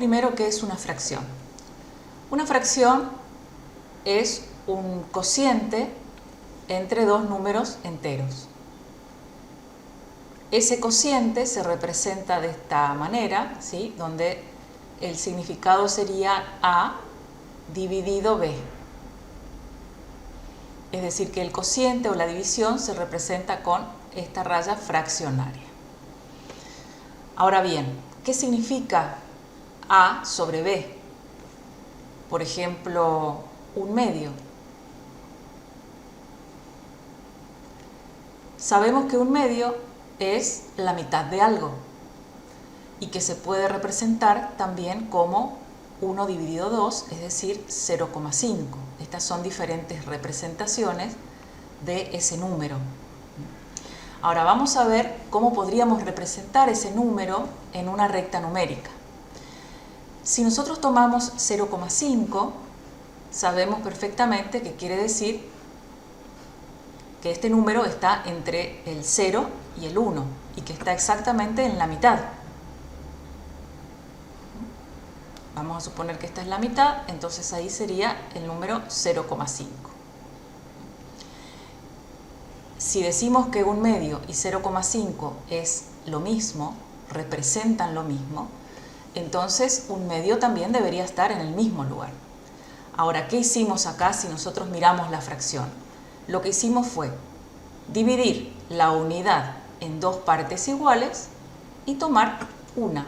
primero qué es una fracción. Una fracción es un cociente entre dos números enteros. Ese cociente se representa de esta manera, ¿sí? Donde el significado sería A dividido B. Es decir, que el cociente o la división se representa con esta raya fraccionaria. Ahora bien, ¿qué significa A sobre B? Por ejemplo, un medio. Sabemos que un medio es la mitad de algo y que se puede representar también como 1 dividido 2, es decir, 0,5. Estas son diferentes representaciones de ese número. Ahora vamos a ver cómo podríamos representar ese número en una recta numérica. Si nosotros tomamos 0,5, sabemos perfectamente que quiere decir que este número está entre el 0 y el 1 y que está exactamente en la mitad. Vamos a suponer que esta es la mitad, entonces ahí sería el número 0,5. Si decimos que un medio y 0,5 es lo mismo, representan lo mismo, entonces un medio también debería estar en el mismo lugar. Ahora, ¿qué hicimos acá si nosotros miramos la fracción? Lo que hicimos fue dividir la unidad en dos partes iguales y tomar una.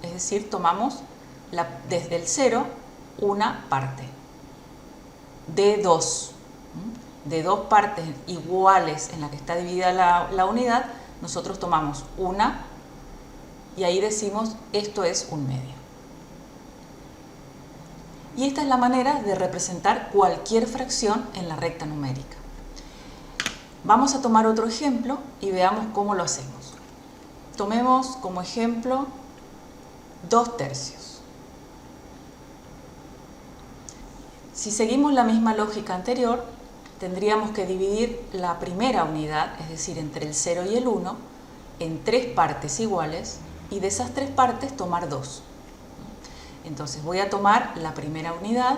Es decir, tomamos desde el 0 una parte de 2. De dos partes iguales en la que está dividida la unidad, nosotros tomamos una y ahí decimos esto es un medio. Y esta es la manera de representar cualquier fracción en la recta numérica. Vamos a tomar otro ejemplo y veamos cómo lo hacemos. Tomemos como ejemplo 2 tercios. Si seguimos la misma lógica anterior, tendríamos que dividir la primera unidad, es decir, entre el 0 y el 1, en 3 partes iguales y de esas 3 partes tomar 2. Entonces voy a tomar la primera unidad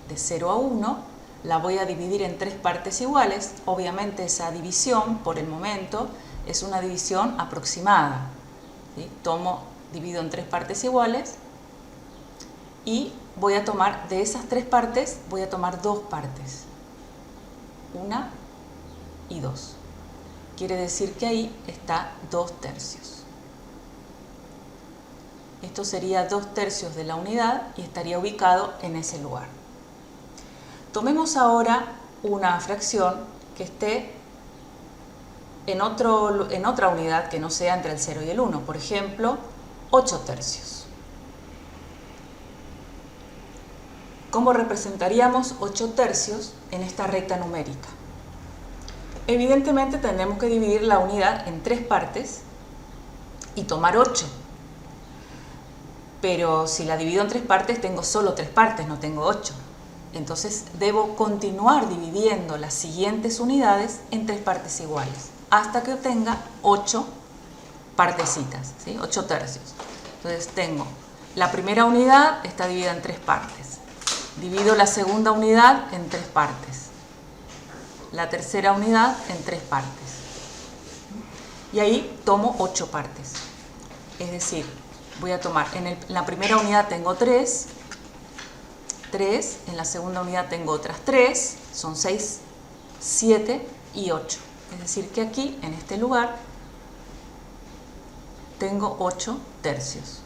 de 0 a 1, la voy a dividir en 3 partes iguales. Obviamente esa división, por el momento, es una división aproximada, ¿sí? Divido en 3 partes iguales y voy a tomar, de esas 3 partes, voy a tomar 2 partes. 1 y 2. Quiere decir que ahí está 2 tercios. Esto sería 2 tercios de la unidad y estaría ubicado en ese lugar. Tomemos ahora una fracción que esté en otra unidad que no sea entre el 0 y el 1. Por ejemplo, 8 tercios. ¿Cómo representaríamos 8 tercios en esta recta numérica? Evidentemente tendremos que dividir la unidad en 3 partes y tomar 8. Pero si la divido en 3 partes, tengo solo 3 partes, no tengo 8. Entonces debo continuar dividiendo las siguientes unidades en 3 partes iguales, hasta que obtenga 8 partecitas, ¿sí? 8 tercios. Entonces tengo la primera unidad, está dividida en 3 partes. Divido la segunda unidad en 3 partes. La tercera unidad en 3 partes. Y ahí tomo 8 partes. Es decir, voy a tomar, en la primera unidad tengo 3, en la segunda unidad tengo otras 3, son 6, 7 y 8. Es decir que aquí, en este lugar, tengo 8 tercios.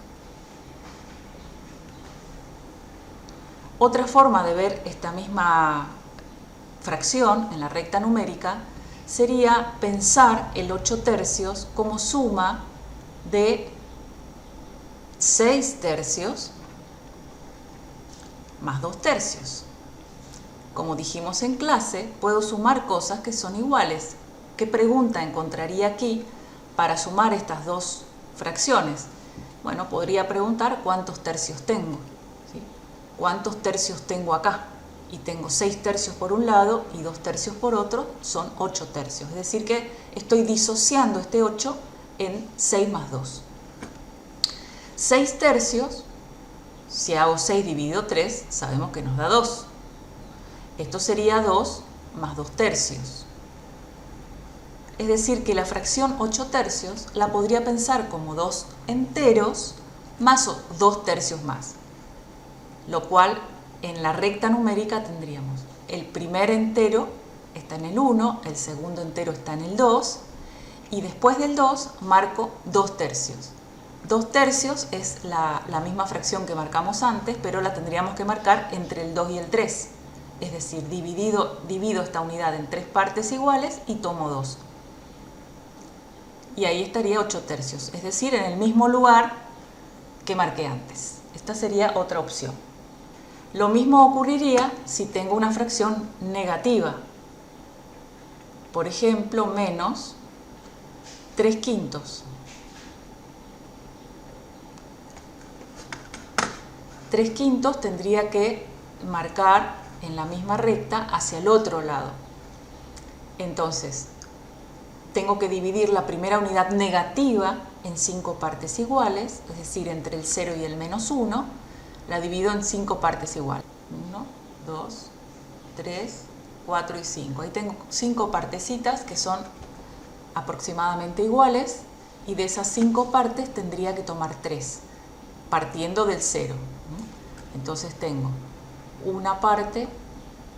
Otra forma de ver esta misma fracción en la recta numérica sería pensar el 8 tercios como suma de 6 tercios más 2 tercios. Como dijimos en clase, puedo sumar cosas que son iguales. ¿Qué pregunta encontraría aquí para sumar estas dos fracciones? Bueno, podría preguntar cuántos tercios tengo, ¿sí? ¿Cuántos tercios tengo acá? Y tengo 6 tercios por un lado y 2 tercios por otro, son 8 tercios. Es decir que estoy disociando este 8 en 6 más 2. 6 tercios Si hago 6 dividido 3, sabemos que nos da 2. Esto sería 2 más 2 tercios. Es decir, que la fracción 8 tercios la podría pensar como 2 enteros más 2 tercios más. Lo cual en la recta numérica tendríamos el primer entero está en el 1, el segundo entero está en el 2 y después del 2 marco 2 tercios. 2 tercios es la misma fracción que marcamos antes, pero la tendríamos que marcar entre el 2 y el 3. Es decir, divido esta unidad en 3 partes iguales y tomo 2. Y ahí estaría 8 tercios, es decir, en el mismo lugar que marqué antes. Esta sería otra opción. Lo mismo ocurriría si tengo una fracción negativa. Por ejemplo, menos 3 quintos. 3 quintos tendría que marcar en la misma recta hacia el otro lado. Entonces, tengo que dividir la primera unidad negativa en 5 partes iguales, es decir, entre el 0 y el menos 1, la divido en 5 partes iguales. 1, 2, 3, 4 y 5. Ahí tengo 5 partecitas que son aproximadamente iguales y de esas 5 partes tendría que tomar 3, partiendo del 0. Entonces tengo una parte,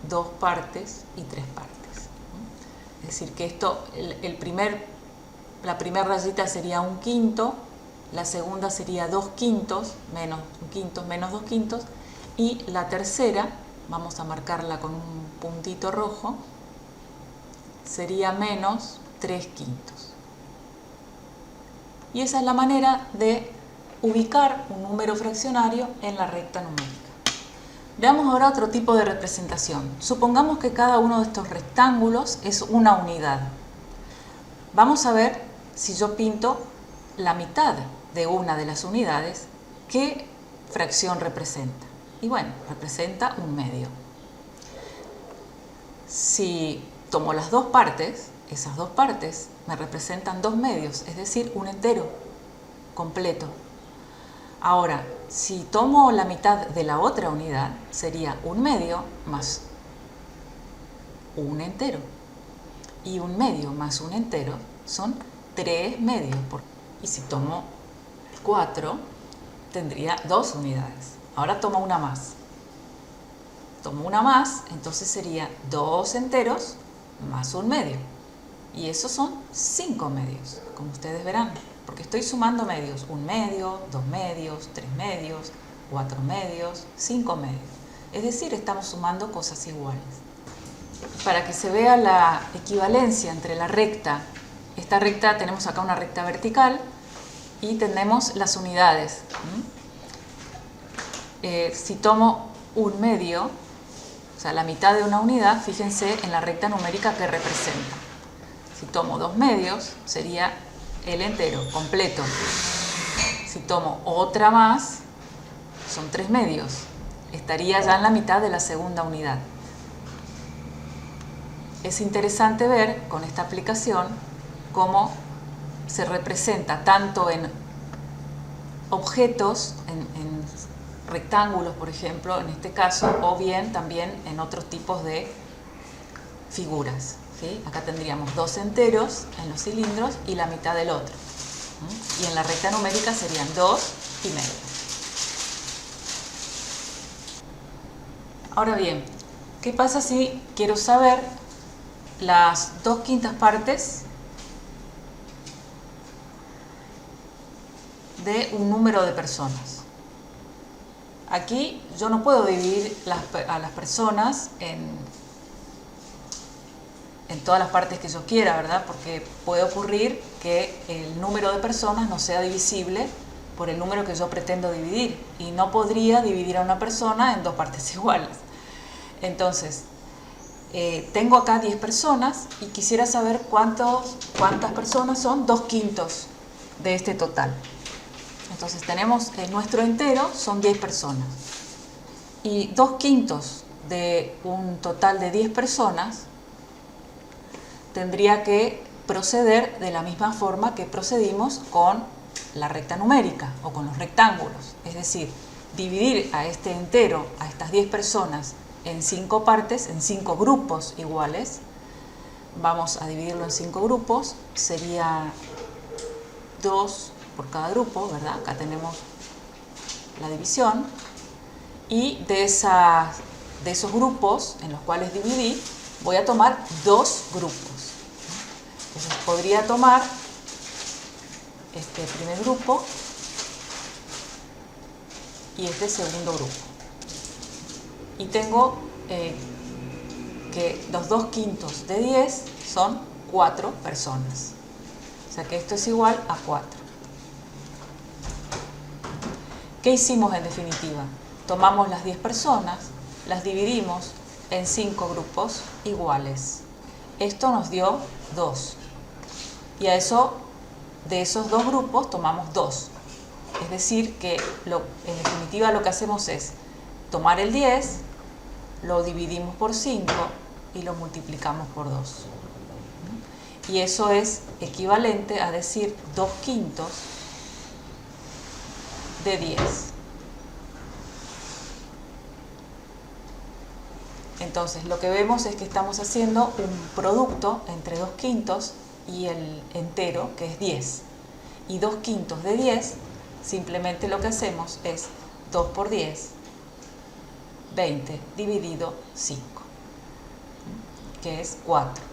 2 partes y 3 partes. Es decir, que esto, la primera rayita sería 1 quinto, la segunda sería 2 quintos, menos 1 quinto, menos 2 quintos, y la tercera, vamos a marcarla con un puntito rojo, sería menos 3 quintos. Y esa es la manera de ubicar un número fraccionario en la recta numérica. Veamos ahora otro tipo de representación. Supongamos que cada uno de estos rectángulos es una unidad. Vamos a ver si yo pinto la mitad de una de las unidades, ¿qué fracción representa? Y bueno, representa un medio. Si tomo las dos partes, esas dos partes me representan 2 medios, es decir, un entero completo. Ahora, si tomo la mitad de la otra unidad, sería 1 medio más un entero. Y 1 medio más un entero son 3 medios. Y si tomo 4, tendría 2 unidades. Ahora tomo una más. Tomo una más, entonces sería 2 enteros más 1 medio. Y esos son 5 medios, como ustedes verán. Porque estoy sumando medios, 1 medio, 2 medios, 3 medios, 4 medios, 5 medios. Es decir, estamos sumando cosas iguales. Para que se vea la equivalencia entre la recta, esta recta, tenemos acá una recta vertical y tenemos las unidades. Si tomo 1 medio, o sea, la mitad de una unidad, fíjense en la recta numérica que representa. Si tomo 2 medios, sería el entero, completo. Si tomo otra más, son 3 medios. Estaría ya en la mitad de la segunda unidad. Es interesante ver con esta aplicación cómo se representa tanto en objetos, en rectángulos, por ejemplo, en este caso, o bien también en otros tipos de figuras. ¿Sí? Acá tendríamos 2 enteros en los cilindros y la mitad del otro. Y en la recta numérica serían 2 y medio. Ahora bien, ¿qué pasa si quiero saber las 2/5 partes de un número de personas? Aquí yo no puedo dividir a las personas en todas las partes que yo quiera, ¿verdad? Porque puede ocurrir que el número de personas no sea divisible por el número que yo pretendo dividir y no podría dividir a una persona en 2 partes iguales. Entonces, tengo acá 10 personas y quisiera saber cuántas personas son 2/5 de este total. Entonces tenemos nuestro entero, son 10 personas. Y 2/5 de un total de 10 personas tendría que proceder de la misma forma que procedimos con la recta numérica o con los rectángulos. Es decir, dividir a este entero, a estas 10 personas, en 5 partes, en 5 grupos iguales. Vamos a dividirlo en 5 grupos, sería 2 por cada grupo, ¿verdad? Acá tenemos la división. Y de esos grupos en los cuales dividí, voy a tomar 2 grupos. Entonces podría tomar este primer grupo y este segundo grupo. Y tengo que los 2/5 de 10 son 4 personas. O sea que esto es igual a 4. ¿Qué hicimos en definitiva? Tomamos las 10 personas, las dividimos en 5 grupos iguales. Esto nos dio 2. Y a eso, de esos 2 grupos tomamos 2. Es decir, que en definitiva lo que hacemos es tomar el 10, lo dividimos por 5 y lo multiplicamos por 2. Y eso es equivalente a decir 2/5 de 10. Entonces lo que vemos es que estamos haciendo un producto entre 2/5 y el entero, que es 10. Y 2/5 de 10, simplemente lo que hacemos es 2 por 10, 20 dividido 5, que es 4.